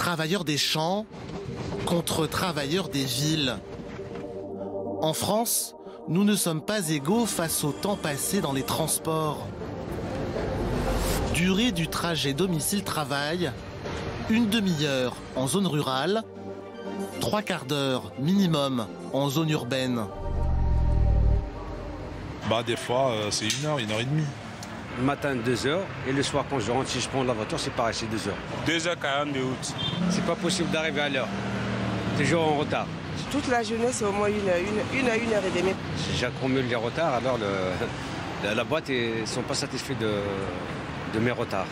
Travailleurs des champs contre travailleurs des villes. En France, nous ne sommes pas égaux face au temps passé dans les transports. Durée du trajet domicile-travail, une demi-heure en zone rurale, 3/4 d'heure minimum en zone urbaine. Des fois, c'est 1 heure, 1 heure et demie. Le matin, 2 heures, et le soir, quand je rentre, si je prends la voiture, c'est pareil, c'est 2 heures. 2h40 de route. C'est pas possible d'arriver à l'heure. Toujours en retard. Toute la journée, c'est au moins 1 à 1 heure et demie. Si j'accumule les retards, alors la boîte ne sont pas satisfaits de mes retards.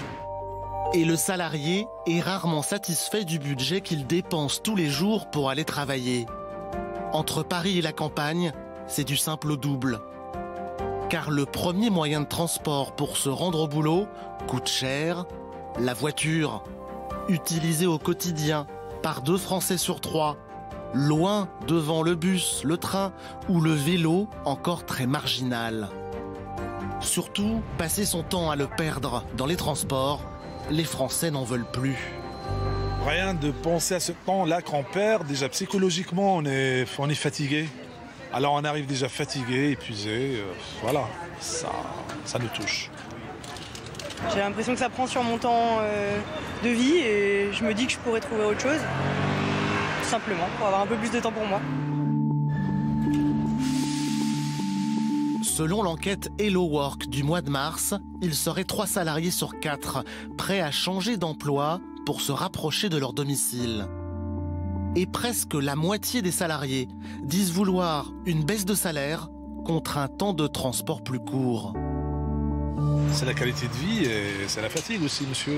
Et le salarié est rarement satisfait du budget qu'il dépense tous les jours pour aller travailler. Entre Paris et la campagne, c'est du simple au double. Car le premier moyen de transport pour se rendre au boulot coûte cher, la voiture, utilisée au quotidien par 2 Français sur 3, loin devant le bus, le train ou le vélo encore très marginal. Surtout, passer son temps à le perdre dans les transports, les Français n'en veulent plus. Rien de penser à ce temps-là qu'on perd. Déjà psychologiquement, on est fatigué. Alors on arrive déjà fatigué, épuisé. Voilà, ça nous touche. J'ai l'impression que ça prend sur mon temps de vie et je me dis que je pourrais trouver autre chose. Tout simplement, pour avoir un peu plus de temps pour moi. Selon l'enquête Hello Work du mois de mars, il serait 3 salariés sur 4 prêts à changer d'emploi pour se rapprocher de leur domicile. Et presque la moitié des salariés disent vouloir une baisse de salaire contre un temps de transport plus court. C'est la qualité de vie et c'est la fatigue aussi, monsieur.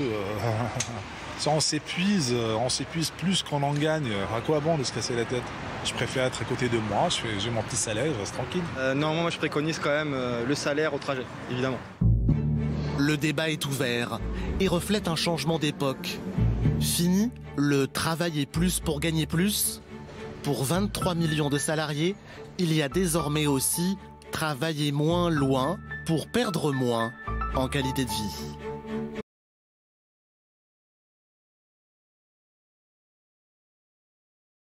Si on s'épuise plus qu'on en gagne. À quoi bon de se casser la tête? Je préfère être à côté de moi, j'ai mon petit salaire, je reste tranquille. Non, moi je préconise quand même le salaire au trajet, évidemment. Le débat est ouvert et reflète un changement d'époque. Fini le travailler plus pour gagner plus. Pour 23 millions de salariés, il y a désormais aussi travailler moins loin pour perdre moins en qualité de vie.